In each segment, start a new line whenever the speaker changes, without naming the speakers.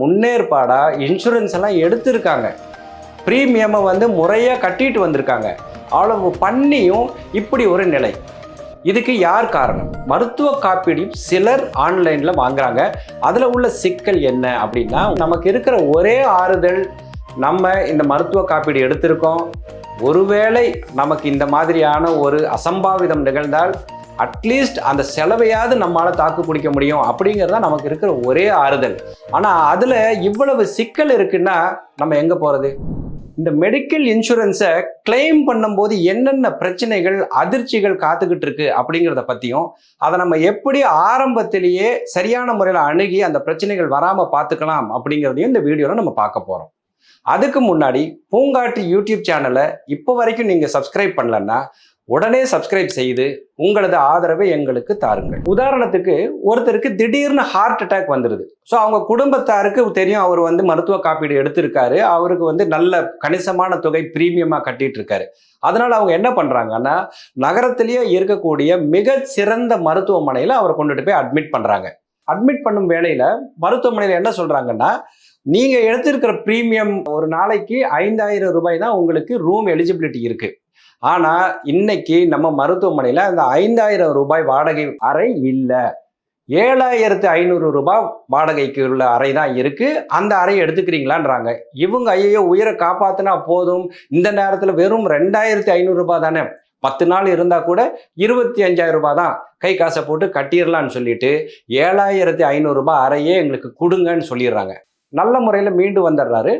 முன்னேற்பாடா insurance எல்லாம் எடுத்திருக்காங்க, ப்ரீமியமை வந்து முறையாக கட்டிட்டு வந்திருக்காங்க. அவ்வளவு பண்ணியும் இப்படி ஒரு நிலை. இதுக்கு யார் காரணம்? மருத்துவ காப்பீடு சிலர் ஆன்லைனில் வாங்குறாங்க. அதில் உள்ள சிக்கல் என்ன அப்படின்னா, நமக்கு இருக்கிற ஒரே ஆறுதல், நம்ம இந்த மருத்துவ காப்பீடு எடுத்திருக்கோம், ஒருவேளை நமக்கு இந்த மாதிரியான ஒரு அசம்பாவிதம் நிகழ்ந்தால் அட்லீஸ்ட் அந்த செலவையாவது நம்மளால் தாக்கு பிடிக்க முடியும் அப்படிங்கிறதா நமக்கு இருக்கிற ஒரே ஆறுதல். ஆனால் அதில் இவ்வளவு சிக்கல் இருக்குன்னா நம்ம எங்கே போகிறது? இந்த மெடிக்கல் இன்சூரன்ஸை கிளைம் பண்ணும்போது என்னென்ன பிரச்சனைகள், அதிர்ச்சிகள் காத்துக்கிட்டு இருக்கு அப்படிங்கிறத பற்றியும், அதை நம்ம எப்படி ஆரம்பத்திலேயே சரியான முறையில் அணுகி அந்த பிரச்சனைகள் வராமல் பார்த்துக்கலாம் அப்படிங்கிறதையும் இந்த வீடியோவில் நம்ம பார்க்க போகிறோம். அதுக்கு முன்னாடி பூங்காற்று யூடியூப் சேனலை இப்போ வரைக்கும் நீங்கள் சப்ஸ்கிரைப் பண்ணலன்னா உடனே சப்ஸ்கிரைப் செய்து உங்களது ஆதரவை எங்களுக்கு தாருங்கள். உதாரணத்துக்கு ஒருத்தருக்கு திடீர்னு ஹார்ட் அட்டாக் வந்துடுது. ஸோ அவங்க குடும்பத்தாருக்கு தெரியும், அவர் வந்து மருத்துவ காப்பீடு எடுத்திருக்காரு, அவருக்கு வந்து நல்ல கணிசமான தொகை ப்ரீமியமாக கட்டிட்டு இருக்காரு. அதனால அவங்க என்ன பண்ணுறாங்கன்னா, நகரத்திலேயே இருக்கக்கூடிய மிக சிறந்த மருத்துவமனையில் அவரை கொண்டுட்டு போய் அட்மிட் பண்ணுறாங்க. அட்மிட் பண்ணும் வேளையில் மருத்துவமனையில் என்ன சொல்கிறாங்கன்னா, நீங்கள் எடுத்திருக்கிற ப்ரீமியம் ஒரு நாளைக்கு 5000 ரூபாய் தான் உங்களுக்கு ரூம் எலிஜிபிலிட்டி இருக்குது. ஆனால் இன்னைக்கு நம்ம மருத்துவமனையில் அந்த 5000 ரூபாய் வாடகை அறை இல்லை, 7500 ரூபாய் வாடகைக்கு உள்ள அறை தான் இருக்குது. அந்த அறையை எடுத்துக்கிறீங்களான்றாங்க. இவங்க ஐயோ உயிரை காப்பாற்றினா போதும், இந்த நேரத்தில் வெறும் 2500 ரூபாய் தானே, 10 நாள் இருந்தால் கூட 25,000 ரூபாய் தான், கை காசை போட்டு கட்டிடலான்னு சொல்லிட்டு 7500 ரூபாய் அறையே எங்களுக்கு கொடுங்கன்னு சொல்லிடுறாங்க. நல்ல முறையில் மீண்டு வந்துடுறாரு.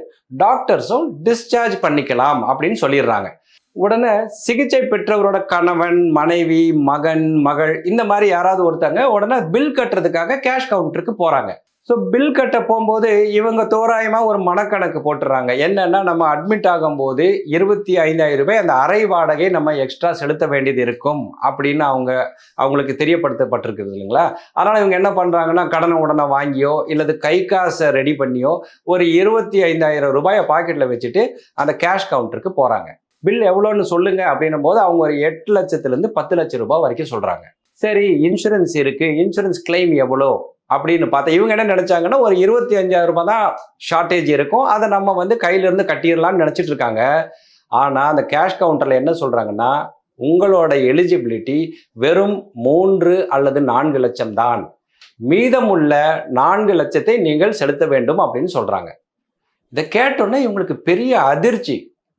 டாக்டர்ஸும் டிஸ்சார்ஜ் பண்ணிக்கலாம் அப்படின்னு சொல்லிடுறாங்க. உடனே சிகிச்சை பெற்றவரோட கணவன், மனைவி, மகன், மகள் இந்த மாதிரி யாராவது ஒருத்தங்க உடனே பில் கட்டுறதுக்காக கேஷ் கவுண்டருக்கு போகிறாங்க. ஸோ பில் கட்ட போகும்போது இவங்க தோராயமாக ஒரு மனக்கணக்கு போட்டுறாங்க. என்னென்னா, நம்ம அட்மிட் ஆகும்போது 25,000 ரூபாய் அந்த அறை வாடகை நம்ம எக்ஸ்ட்ரா செலுத்த வேண்டியது இருக்கும் அப்படின்னு அவங்களுக்கு தெரியப்படுத்தப்பட்டிருக்குது இல்லைங்களா. அதனால் இவங்க என்ன பண்ணுறாங்கன்னா, கடனை உடனே வாங்கியோ இல்லது கை காசை ரெடி பண்ணியோ ஒரு 25,000 ரூபாயை பாக்கெட்டில் வச்சுட்டு அந்த கேஷ் கவுண்டருக்கு போகிறாங்க. பில் எவ்வளோன்னு சொல்லுங்க அப்படின்னும் போது அவங்க ஒரு 8 லட்சத்துலேருந்து 10 லட்சம் ரூபாய் வரைக்கும் சொல்கிறாங்க. சரி, இன்சூரன்ஸ் இருக்குது, இன்சூரன்ஸ் கிளைம் எவ்வளோ அப்படின்னு பார்த்தா இவங்க என்ன நினச்சாங்கன்னா, ஒரு 25,000 ரூபாய் தான் ஷார்ட்டேஜ் இருக்கும், அதை நம்ம வந்து கையிலேருந்து கட்டிடலான்னு நினச்சிட்டு இருக்காங்க. ஆனால் அந்த கேஷ் கவுண்டரில் என்ன சொல்கிறாங்கன்னா, உங்களோட எலிஜிபிலிட்டி வெறும் 3 அல்லது 4 லட்சம் தான், மீதமுள்ள 4 லட்சத்தை நீங்கள் செலுத்த வேண்டும் அப்படின்னு சொல்கிறாங்க. இதை கேட்டோன்னே இவங்களுக்கு பெரிய அதிர்ச்சி.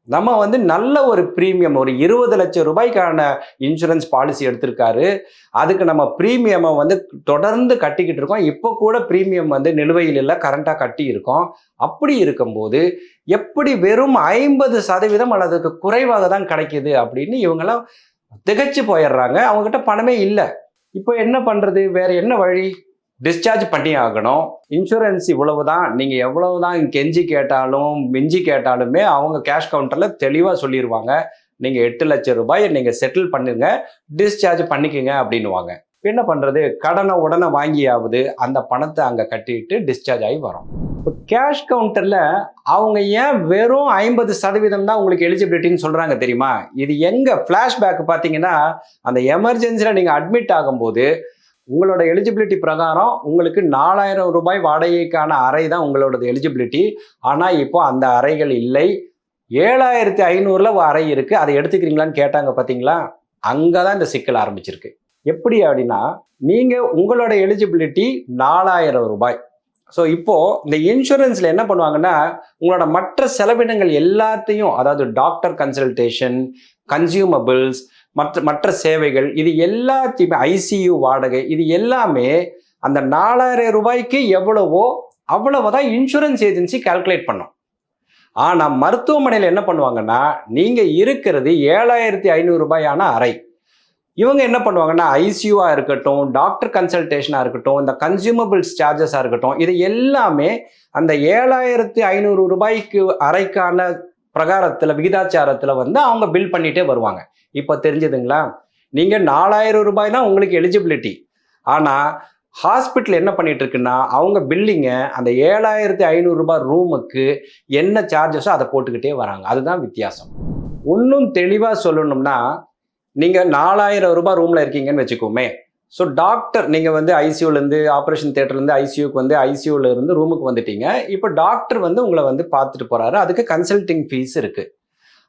நம்ம வந்து நல்ல ஒரு ப்ரீமியம், ஒரு 20 லட்சம் ரூபாய்க்கான இன்சூரன்ஸ் பாலிசி எடுத்திருக்காரு, அதுக்கு நம்ம ப்ரீமியமை வந்து தொடர்ந்து கட்டிக்கிட்டு இருக்கோம், இப்போ கூட ப்ரீமியம் வந்து நிலுவையில் இல்லை, கரண்ட்டாக கட்டி இருக்கோம். அப்படி இருக்கும்போது எப்படி வெறும் 50% அல்லதுக்கு குறைவாக தான் கிடைக்கிது அப்படின்னு இவங்கெல்லாம் திகைச்சு போயிடுறாங்க. அவங்ககிட்ட பணமே இல்லை. இப்போ என்ன பண்ணுறது, வேறு என்ன வழி? டிஸ்சார்ஜ் பண்ணி ஆகணும். இன்சூரன்ஸ் இவ்வளவு தான், நீங்கள் எவ்வளவு தான் கெஞ்சி கேட்டாலும் மிஞ்சி கேட்டாலுமே அவங்க கேஷ் கவுண்டரில் தெளிவாக சொல்லிடுவாங்க, நீங்கள் 8 லட்சம் ரூபாயை நீங்கள் செட்டில் பண்ணுங்க, டிஸ்சார்ஜ் பண்ணிக்கோங்க அப்படின்னுவாங்க. என்ன பண்ணுறது, கடனை உடனே வாங்கியாவது அந்த பணத்தை அங்கே கட்டிட்டு டிஸ்சார்ஜ் ஆகி வரோம். இப்போ கேஷ் கவுண்டரில் அவங்க ஏன் வெறும் 50% தான் உங்களுக்கு எலிஜிபிலிட்டின்னு சொல்கிறாங்க தெரியுமா? இது எங்கே ஃப்ளாஷ்பேக் பார்த்தீங்கன்னா, அந்த எமர்ஜென்சியில் நீங்கள் அட்மிட் ஆகும்போது உங்களோட எலிஜிபிலிட்டி பிரகாரம் உங்களுக்கு 4000 ரூபாய் வாடகைக்கான அறை தான் உங்களோட எலிஜிபிலிட்டி. ஆனால் இப்போ அந்த அறைகள் இல்லை, 7500 அறை இருக்குது, அதை எடுத்துக்கிறீங்களான்னு கேட்டாங்க பார்த்தீங்களா? அங்கே தான் இந்த சிக்கல் ஆரம்பிச்சிருக்கு. எப்படி அப்படின்னா, நீங்கள் உங்களோட எலிஜிபிலிட்டி 4000 ரூபாய். ஸோ இப்போது இந்த இன்சூரன்ஸில் என்ன பண்ணுவாங்கன்னா, உங்களோட மற்ற செலவினங்கள் எல்லாத்தையும், அதாவது டாக்டர் கன்சல்டேஷன், கன்சியூமபிள்ஸ், மற்ற சேவைகள், இது எல்லாத்தையுமே, ஐசியூ வாடகை, இது எல்லாமே அந்த 4000 ரூபாய்க்கு எவ்வளவோ அவ்வளவுதான் இன்சூரன்ஸ் ஏஜென்சி கால்குலேட் பண்ணும். ஆனால் மருத்துவமனையில் என்ன பண்ணுவாங்கன்னா, நீங்கள் இருக்கிறது 7500 ரூபாயான அறை, இவங்க என்ன பண்ணுவாங்கன்னா, ஐசியூவாக இருக்கட்டும், டாக்டர் கன்சல்டேஷனாக இருக்கட்டும், இந்த கன்சியூமபிள்ஸ் சார்ஜஸாக இருக்கட்டும், இது எல்லாமே அந்த 7500 ரூபாய்க்கு அறைக்கான பிரகாரத்தில், விகிதாச்சாரத்தில் வந்து அவங்க பில் பண்ணிகிட்டே வருவாங்க. இப்போ தெரிஞ்சதுங்களா? நீங்கள் 4000 ரூபாய் தான் உங்களுக்கு எலிஜிபிலிட்டி. ஆனால் ஹாஸ்பிட்டல் என்ன பண்ணிட்டு இருக்குன்னா, அவங்க பில்லிங்கை அந்த 7500 ரூபாய் ரூமுக்கு என்ன சார்ஜஸோ அதை போட்டுக்கிட்டே வராங்க. அதுதான் வித்தியாசம். இன்னும் தெளிவாக சொல்லணும்னா, நீங்கள் 4000 ரூபாய் ரூமில் இருக்கீங்கன்னு வச்சுக்கோமே, ஸோ டாக்டர் நீங்கள் வந்து ஐசியூலேருந்து ஆப்ரேஷன் தேட்டர்லேருந்து ஐசியூக்கு வந்து ஐசியூலேருந்து ரூமுக்கு வந்துட்டீங்க. இப்போ டாக்டர் வந்து உங்களை வந்து பார்த்துட்டு போகிறாரு. அதுக்கு கன்சல்டிங் ஃபீஸ் இருக்குது.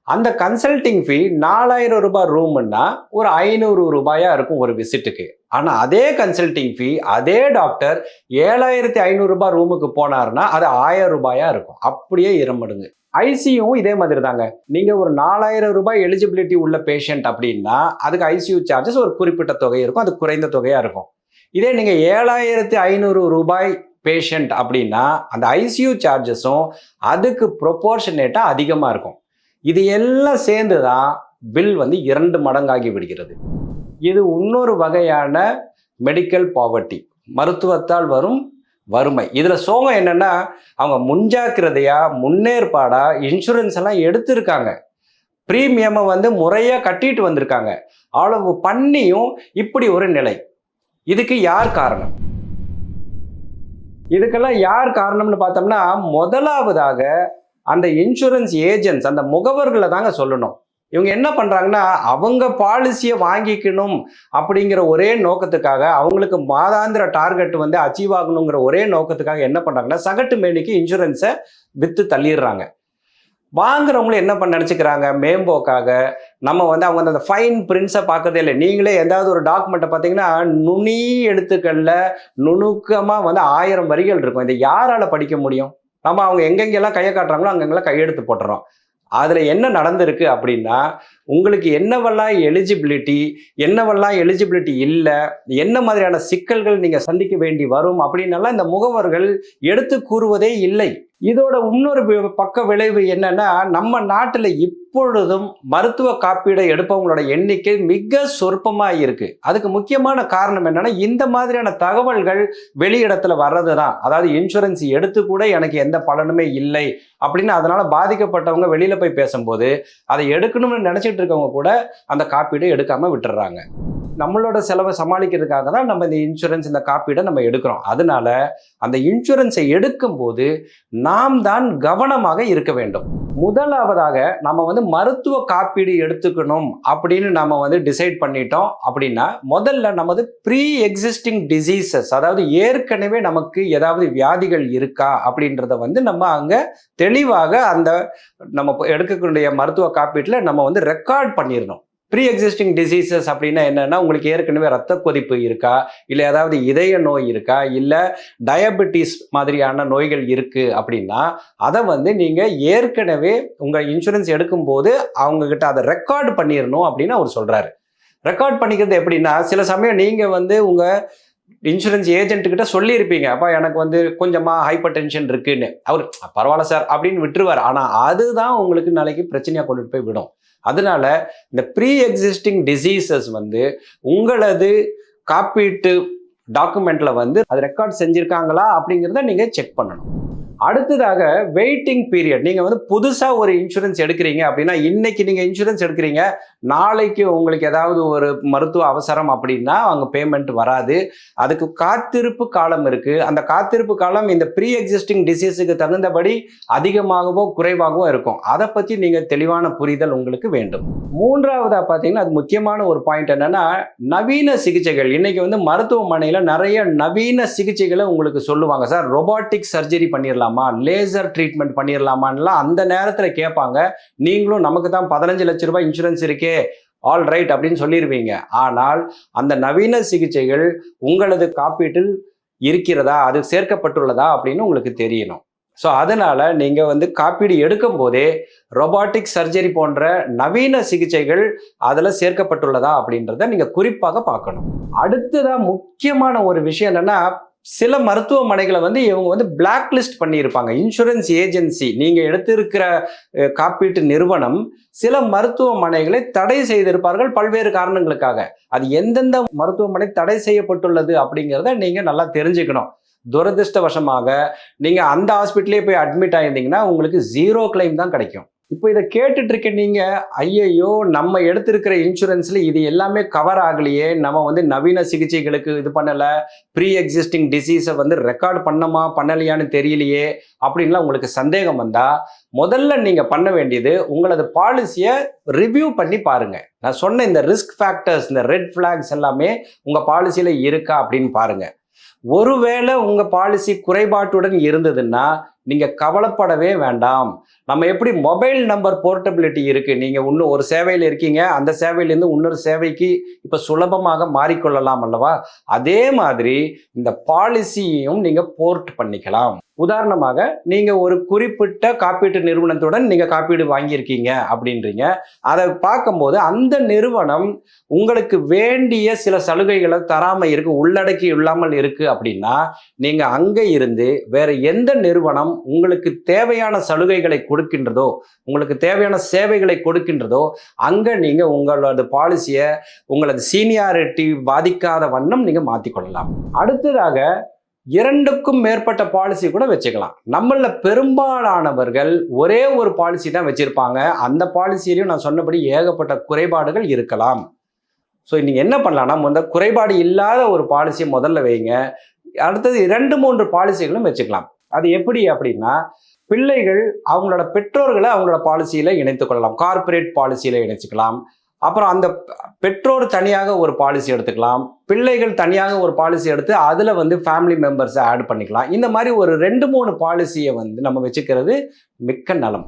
அந்த கன்சல்டிங் ஃபீ 4000 ரூபாய் ரூம்னா ஒரு 500 ரூபாயா இருக்கும் ஒரு விசிட்டுக்கு. ஆனால் அதே கன்சல்டிங் ஃபீ அதே டாக்டர் 7500 ரூபாய் ரூமுக்கு போனார்னா அது 1000 ரூபாயா இருக்கும். அப்படியே இரமடுங்க. ஐசியூவும் இதே மாதிரி தாங்க. நீங்கள் ஒரு 4000 ரூபாய் எலிஜிபிலிட்டி உள்ள பேஷண்ட் அப்படின்னா அதுக்கு ஐசியூ சார்ஜஸ் ஒரு குறிப்பிட்ட தொகை இருக்கும். அது குறைந்த தொகையாக இருக்கும். இதே நீங்கள் 7500 ரூபாய் பேஷண்ட் அப்படின்னா அந்த ஐசியூ சார்ஜஸும் அதுக்கு ப்ரொபோர்ஷனேட்டாக அதிகமாக இருக்கும். இது எல்லாம் சேர்ந்து தான் பில் வந்து 2 மடங்காகி விடுகிறது. இது இன்னொரு வகையான மெடிக்கல் பாவர்ட்டி, மருத்துவத்தால் வரும் வறுமை. இதில் சோகம் என்னன்னா அவங்க முன்ஜாக்கிரதையா முன்னேற்பாடா இன்சூரன்ஸ் எல்லாம் எடுத்திருக்காங்க, ப்ரீமியமை வந்து முறையாக கட்டிட்டு வந்திருக்காங்க. அவ்வளவு பண்ணியும் இப்படி ஒரு நிலை. இதுக்கு யார் காரணம்? இதுக்கெல்லாம் யார் காரணம்னு பார்த்தோம்னா முதலாவதாக அந்த இன்சூரன்ஸ் ஏஜென்ட்ஸ், அந்த முகவர்களை தாங்க சொல்லணும். இவங்க என்ன பண்ணுறாங்கன்னா அவங்க பாலிசியை வாங்கிக்கணும் அப்படிங்கிற ஒரே நோக்கத்துக்காக, அவங்களுக்கு மாதாந்திர டார்கெட் வந்து அச்சீவ் ஆகணுங்கிற ஒரே நோக்கத்துக்காக என்ன பண்ணுறாங்கன்னா சகட்டு மேனிக்கு இன்சூரன்ஸை விற்று தள்ளிடுறாங்க. வாங்குறவங்களும் என்ன பண்ண நினச்சிக்கிறாங்க, மேம்போக்காக நம்ம வந்து அவங்க அந்த ஃபைன் பிரிண்ட்ஸை பார்க்கறதே இல்லை. நீங்களே எதாவது ஒரு டாக்குமெண்ட்டை பார்த்தீங்கன்னா நுனி எழுத்துக்களில் நுணுக்கமாக வந்து 1000 வரிகள் இருக்கும். இதை யாரால் படிக்க முடியும்? நம்ம அவங்க எங்கெங்கெல்லாம் கையை காட்டுறாங்களோ அங்கெங்கெல்லாம் கையெழுத்து போட்டுறோம். அதில் என்ன நடந்திருக்கு அப்படின்னா உங்களுக்கு என்னவெல்லாம் எலிஜிபிலிட்டி இல்லை, என்ன மாதிரியான சிக்கல்கள் நீங்கள் சந்திக்க வேண்டி வரும் அப்படின்னலாம் இந்த முகவர்கள் எடுத்து கூறுவதே இல்லை. இதோட இன்னொரு பக்க விளைவு என்னன்னா நம்ம நாட்டில் இப்பொழுதும் மருத்துவ காப்பீடு எடுப்பவங்களோட எண்ணிக்கை மிக சொற்பமாக இருக்கு. அதுக்கு முக்கியமான காரணம் என்னன்னா இந்த மாதிரியான தகவல்கள் வெளியிடத்துல வர்றது தான். அதாவது இன்சூரன்ஸ் எடுத்து கூட எனக்கு எந்த பலனுமே இல்லை அப்படின்னு அதனால பாதிக்கப்பட்டவங்க வெளியில போய் பேசும்போது அதை எடுக்கணும்னு நினைச்சிட்டு இருக்கவங்க கூட அந்த காப்பீடு எடுக்காம விட்டுறாங்க. நம்மளோட செலவை சமாளிக்கிறதுக்காக தான் நம்ம இந்த இன்சூரன்ஸ், இந்த காப்பீடை நம்ம எடுக்கிறோம். அதனால அந்த இன்சூரன்ஸை எடுக்கும்போது நாம் தான் கவனமாக இருக்க வேண்டும். முதலாவதாக நம்ம வந்து மருத்துவ காப்பீடு எடுத்துக்கணும் அப்படின்னு நம்ம வந்து டிசைட் பண்ணிட்டோம் அப்படின்னா முதல்ல நமது ப்ரீ எக்ஸிஸ்டிங் டிசீசஸ், அதாவது ஏற்கனவே நமக்கு ஏதாவது வியாதிகள் இருக்கா அப்படின்றத வந்து நம்ம அங்க தெளிவாக அந்த நம்ம எடுக்கக்கூடிய மருத்துவ காப்பீட்டில் நம்ம வந்து ரெக்கார்ட் பண்ணிடணும். ப்ரீ எக்ஸிஸ்டிங் டிசீசஸ் அப்படின்னா என்னன்னா உங்களுக்கு ஏற்கனவே ரத்த கொதிப்பு இருக்கா, இல்லை ஏதாவது இதய நோய் இருக்கா, இல்லை டயபெட்டிஸ் மாதிரியான நோய்கள் இருக்கு அப்படின்னா அதை வந்து நீங்கள் ஏற்கனவே உங்கள் இன்சூரன்ஸ் எடுக்கும்போது அவங்கக்கிட்ட அதை ரெக்கார்டு பண்ணிடணும் அப்படின்னு அவர் சொல்கிறாரு. ரெக்கார்ட் பண்ணிக்கிறது எப்படின்னா சில சமயம் நீங்கள் வந்து உங்கள் இன்சூரன்ஸ் ஏஜென்ட்டுக்கிட்ட சொல்லியிருப்பீங்க, அப்பா எனக்கு வந்து கொஞ்சமாக ஹைப்பர் டென்ஷன் இருக்குன்னு. அவர் பரவாயில்ல சார் அப்படின்னு விட்டுருவார். ஆனால் அதுதான் உங்களுக்கு நாளைக்கு பிரச்சனையாக கொண்டுட்டு போய் விடும். அதனால இந்த ப்ரீ எக்ஸிஸ்டிங் டிசீசஸ் வந்து உங்களது காப்பீட்டு டாக்குமெண்ட்ல வந்து அது ரெக்கார்ட் செஞ்சிருக்காங்களா அப்படிங்கிறத நீங்க செக் பண்ணணும். அடுத்ததாக வெயிட்டிங் பீரியட். நீங்கள் வந்து புதுசாக ஒரு இன்சூரன்ஸ் எடுக்கிறீங்க அப்படின்னா இன்னைக்கு நீங்கள் இன்சூரன்ஸ் எடுக்கிறீங்க, நாளைக்கு உங்களுக்கு ஏதாவது ஒரு மருத்துவ அவசரம் அப்படின்னா அவங்க பேமெண்ட் வராது. அதுக்கு காத்திருப்பு காலம் இருக்குது. அந்த காத்திருப்பு காலம் இந்த ப்ரீ எக்ஸிஸ்டிங் டிசீஸுக்கு தகுந்தபடி அதிகமாகவோ குறைவாகவோ இருக்கும். அதை பற்றி நீங்கள் தெளிவான புரிதல் உங்களுக்கு வேண்டும். மூன்றாவதாக பார்த்தீங்கன்னா அது முக்கியமான ஒரு பாயிண்ட் என்னன்னா நவீன சிகிச்சைகள். இன்னைக்கு வந்து மருத்துவமனையில் நிறைய நவீன சிகிச்சைகளை உங்களுக்கு சொல்லுவாங்க. சார் ரொபாட்டிக் சர்ஜரி பண்ணிடலாம், லேசர் ட்ரீட்மெண்ட் பண்ணிடலாமான்லாம் அந்த நேரத்தில் கேட்பாங்க. நீங்களும் நமக்கு தான் 15 லட்சம் ரூபாய் இன்சூரன்ஸ் இருக்கே, ஆல் ரைட் அப்படின்னு சொல்லிடுவீங்க. ஆனால் அந்த நவீன சிகிச்சைகள் உங்களது காப்பீட்டில் இருக்கிறதா, அது சேர்க்கப்பட்டுள்ளதா அப்படின்னு உங்களுக்கு தெரியணும். ஸோ அதனால நீங்கள் வந்து காப்பீடு எடுக்கும் போதே ரொபாட்டிக் சர்ஜரி போன்ற நவீன சிகிச்சைகள் அதில் சேர்க்கப்பட்டுள்ளதா அப்படின்றத நீங்கள் குறிப்பாக பார்க்கணும். அடுத்ததான் முக்கியமான ஒரு விஷயம் என்னன்னா சில மருத்துவமனைகளை வந்து இவங்க வந்து பிளாக் லிஸ்ட் பண்ணியிருப்பாங்க. இன்சூரன்ஸ் ஏஜென்சி, நீங்கள் எடுத்திருக்கிற காப்பீட்டு நிறுவனம் சில மருத்துவமனைகளை தடை செய்திருப்பார்கள் பல்வேறு காரணங்களுக்காக. அது எந்தெந்த மருத்துவமனை தடை செய்யப்பட்டுள்ளது அப்படிங்கிறத நீங்கள் நல்லா தெரிஞ்சுக்கணும். துரதிருஷ்டவசமாக நீங்கள் அந்த ஹாஸ்பிட்டலே போய் அட்மிட் ஆயிருந்தீங்கன்னா உங்களுக்கு 0 கிளைம் தான் கிடைக்கும். இப்போ இதை கேட்டுட்டு இருக்க நீங்க, ஐயையோ நம்ம எடுத்திருக்கிற இன்சூரன்ஸ்ல இது எல்லாமே கவர் ஆகலையே, நம்ம வந்து நவீன சிகிச்சைகளுக்கு இது பண்ணல, ப்ரீ எக்ஸிஸ்டிங் டிசீஸை வந்து ரெக்கார்ட் பண்ணமா பண்ணலையான்னு தெரியலையே அப்படின்லாம் உங்களுக்கு சந்தேகம் வந்தா, முதல்ல நீங்க பண்ண வேண்டியது உங்களது பாலிசியை ரிவ்யூ பண்ணி பாருங்க. நான் சொன்ன இந்த ரிஸ்க் ஃபேக்டர்ஸ், இந்த ரெட் ஃபிளாக்ஸ் எல்லாமே உங்க பாலிசியில இருக்கா அப்படின்னு பாருங்க. ஒருவேளை உங்க பாலிசி குறைபாட்டுடன் இருந்ததுன்னா நீங்க கவலைப்படவே வேண்டாம். நம்ம எப்படி மொபைல் நம்பர் போர்ட்டபிலிட்டி இருக்கு, நீங்க இன்னும் ஒரு சேவையில் இருக்கீங்க, அந்த சேவையிலேருந்து இன்னொரு சேவைக்கு இப்ப சுலபமாக மாறிக்கொள்ளலாம் அல்லவா? அதே மாதிரி இந்த பாலிசியையும் நீங்க போர்ட் பண்ணிக்கலாம். உதாரணமாக நீங்க ஒரு குறிப்பிட்ட காப்பீட்டு நிறுவனத்துடன் நீங்க காப்பீடு வாங்கியிருக்கீங்க அப்படின்றீங்க. அதை பார்க்கும்போது அந்த நிறுவனம் உங்களுக்கு வேண்டிய சில சலுகைகளை தராம இருக்கு, உள்ளடக்கி இல்லாமல் இருக்கு அப்படின்னா, நீங்க அங்க இருந்து வேற எந்த நிறுவனம் உங்களுக்கு தேவையான சலுகைகளை கொடுக்கின்றதோ, உங்களுக்கு தேவையான சேவைகளை கொடுக்கின்றதோ, அங்க நீங்க உங்களோட பாலிசியை உங்களது சீனியாரிட்டி பாதிக்காத வண்ணம் நீங்க மாத்திக்கொள்ளலாம். அடுத்ததாக 2க்கும் மேற்பட்ட பாலிசி கூட வச்சுக்கலாம். நம்மள பெரும்பாலானவர்கள் ஒரே ஒரு பாலிசி தான் வச்சிருப்பாங்க. அந்த பாலிசியிலையும் நான் சொன்னபடி ஏகப்பட்ட குறைபாடுகள் இருக்கலாம். ஸோ நீங்க என்ன பண்ணலாம்னா, முதல்ல குறைபாடு இல்லாத ஒரு பாலிசியை முதல்ல வைங்க. அடுத்தது 2-3 பாலிசிகளும் வச்சுக்கலாம். அது எப்படி அப்படின்னா, பிள்ளைகள் அவங்களோட பெற்றோர்களை அவங்களோட பாலிசியில இணைத்துக் கொள்ளலாம். கார்ப்பரேட் பாலிசியில இணைச்சுக்கலாம். அப்புறம் அந்த பெற்றோர் தனியாக ஒரு பாலிசி எடுத்துக்கலாம், பிள்ளைகள் தனியாக ஒரு பாலிசி எடுத்து அதில் வந்து ஃபேமிலி மெம்பர்ஸை ஆட் பண்ணிக்கலாம். இந்த மாதிரி ஒரு 2-3 பாலிசியை வந்து நம்ம வச்சுக்கிறது மிக்க நலம்.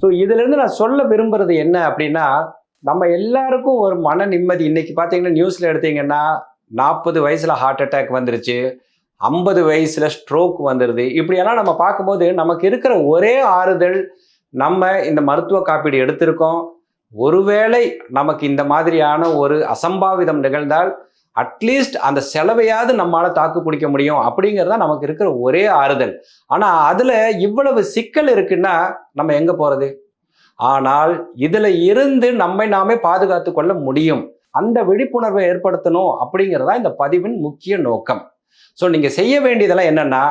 ஸோ இதிலிருந்து நான் சொல்ல விரும்புறது என்ன அப்படின்னா, நம்ம எல்லாருக்கும் ஒரு மன நிம்மதி. இன்னைக்கு பார்த்தீங்கன்னா நியூஸில் எடுத்தீங்கன்னா 40 வயசுல ஹார்ட் அட்டாக் வந்துருச்சு, 50 வயசுல ஸ்ட்ரோக் வந்துடுது. இப்படியெல்லாம் நம்ம பார்க்கும்போது நமக்கு இருக்கிற ஒரே ஆறுதல், நம்ம இந்த மருத்துவ காப்பீடு எடுத்திருக்கோம். ஒருவேளை நமக்கு இந்த மாதிரியான ஒரு அசம்பாவிதம் நிகழ்ந்தால் அட்லீஸ்ட் அந்த செலவையாவது நம்மளால தாக்கு பிடிக்க முடியும் அப்படிங்கிறதா நமக்கு இருக்கிற ஒரே ஆறுதல். ஆனா அதுல இவ்வளவு சிக்கல் இருக்குன்னா நம்ம எங்க போறது? ஆனால் இதுல இருந்து நம்மை நாமே பாதுகாத்து கொள்ள முடியும். அந்த விழிப்புணர்வை ஏற்படுத்தணும் அப்படிங்கிறதா இந்த பதிவின் முக்கிய நோக்கம். ஸோ நீங்க செய்ய வேண்டியதெல்லாம் என்னன்னா,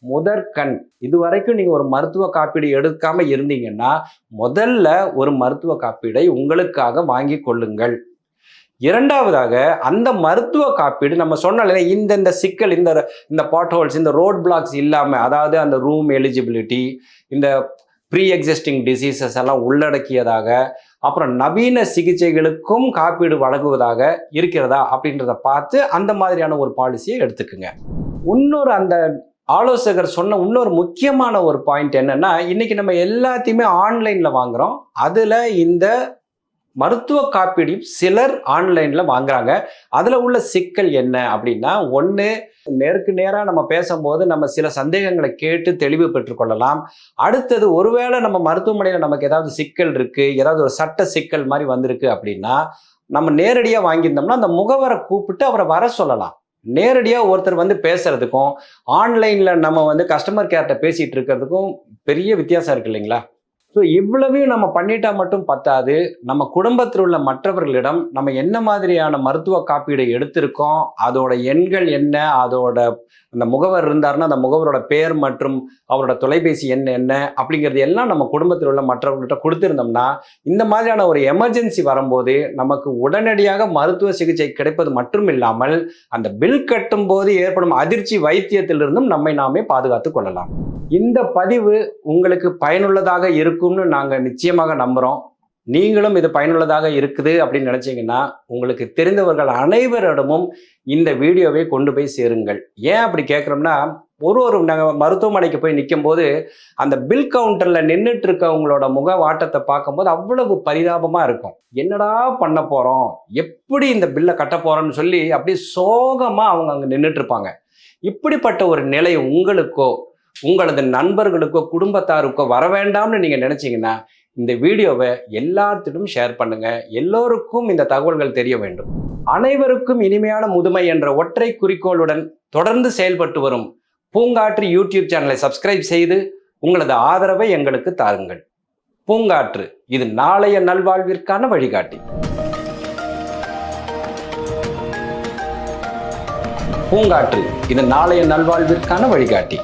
முதற்கண் இதுவரைக்கும் நீங்க ஒரு மருத்துவ காப்பீடு எடுக்காம இருந்தீங்கன்னா முதல்ல ஒரு மருத்துவ காப்பீடை உங்களுக்காக வாங்கி கொள்ளுங்கள். இரண்டாவதாக அந்த மருத்துவ காப்பீடு நம்ம சொன்னால இந்த சிக்கல், இந்த பாட்ஹோல்ஸ், இந்த ரோட் பிளாக்ஸ் இல்லாம, அதாவது அந்த ரூம் எலிஜிபிலிட்டி, இந்த ப்ரீ எக்ஸிஸ்டிங் டிசீசஸ் எல்லாம் உள்ளடக்கியதாக, அப்புறம் நவீன சிகிச்சைகளுக்கும் காப்பீடு வழங்குவதாக இருக்கிறதா அப்படின்றத பார்த்து அந்த மாதிரியான ஒரு பாலிசியை எடுத்துக்குங்க. இன்னொரு அந்த ஆலோசகர் சொன்ன இன்னொரு முக்கியமான ஒரு பாயிண்ட் என்னன்னா, இன்னைக்கு நம்ம எல்லாத்தையுமே ஆன்லைன்ல வாங்குறோம். அதுல இந்த மருத்துவ காப்பீடு சிலர் ஆன்லைன்ல வாங்குறாங்க. அதுல உள்ள சிக்கல் என்ன அப்படின்னா, ஒண்ணு, நேருக்கு நேராக நம்ம பேசும்போது நம்ம சில சந்தேகங்களை கேட்டு தெளிவு பெற்றுக்கொள்ளலாம். அடுத்தது, ஒருவேளை நம்ம மருத்துவமனையில் நமக்கு ஏதாவது சிக்கல் இருக்கு, ஏதாவது ஒரு சட்ட சிக்கல் மாதிரி வந்திருக்கு அப்படின்னா, நம்ம நேரடியாக வாங்கியிருந்தோம்னா அந்த முகவரை கூப்பிட்டு அவரை வர சொல்லலாம். நேரடியாக ஒருத்தர் வந்து பேசுறதுக்கும் ஆன்லைன்ல நம்ம வந்து கஸ்டமர் கேர்ட்ட பேசிட்டு இருக்கிறதுக்கும் பெரிய வித்தியாசம் இருக்கு இல்லைங்களா? ஸோ இவ்வளவையும் நம்ம பண்ணிட்டா மட்டும் பத்தாது. நம்ம குடும்பத்தில் உள்ள மற்றவர்களிடம் நம்ம என்ன மாதிரியான மருத்துவ காப்பீடு எடுத்திருக்கோம், அதோட எண்கள் என்ன, அதோட அந்த முகவர் இருந்தாருன்னா அந்த முகவரோட பேர் மற்றும் அவரோட தொலைபேசி எண் என்ன அப்படிங்கிறது எல்லாம் நம்ம குடும்பத்தில் உள்ள மற்றவர்கள்ட்ட கொடுத்திருந்தோம்னா, இந்த மாதிரியான ஒரு எமர்ஜென்சி வரும்போது நமக்கு உடனடியாக மருத்துவ சிகிச்சை கிடைப்பது மட்டும் இல்லாமல் அந்த பில் கட்டும் போது ஏற்படும் அதிர்ச்சி வைத்தியத்திலிருந்தும் நம்மை நாமே பாதுகாத்து கொள்ளலாம். இந்த பதிவு உங்களுக்கு பயனுள்ளதாக இருக்கும்னு நாங்கள் நிச்சயமாக நம்புகிறோம். நீங்களும் இது பயனுள்ளதாக இருக்குது அப்படின்னு நினைச்சீங்கன்னா உங்களுக்கு தெரிந்தவர்கள் அனைவரிடமும் இந்த வீடியோவை கொண்டு போய் சேருங்கள். ஏன் அப்படி கேட்குறோம்னா, ஒரு நாங்கள் மருத்துவமனைக்கு போய் நிற்கும் போது அந்த பில் கவுண்டரில் நின்றுட்டு இருக்கவங்களோட முக வாட்டத்தை பார்க்கும்போது அவ்வளவு பரிதாபமாக இருக்கும். என்னடா பண்ண போகிறோம், எப்படி இந்த பில்லை கட்ட போகிறோம்னு சொல்லி அப்படியே சோகமாக அவங்க அங்கே நின்றுட்டு இருப்பாங்க. இப்படிப்பட்ட ஒரு நிலை உங்களுக்கோ உங்களது நண்பர்களுக்கோ குடும்பத்தாருக்கோ வர வேண்டாம்னு நீங்க நினைச்சீங்கன்னா இந்த வீடியோவை எல்லாத்திலும் ஷேர் பண்ணுங்க. எல்லோருக்கும் இந்த தகவல்கள் தெரிய வேண்டும். அனைவருக்கும் இனிமையான முதுமை என்ற ஒற்றை குறிக்கோளுடன் தொடர்ந்து செயல்பட்டு வரும் பூங்காற்று யூடியூப் சேனலை சப்ஸ்கிரைப் செய்து உங்களது ஆதரவை எங்களுக்கு தாருங்கள். பூங்காற்று, இது நாளைய நல்வாழ்விற்கான வழிகாட்டி. பூங்காற்று, இது நாளைய நல்வாழ்விற்கான வழிகாட்டி.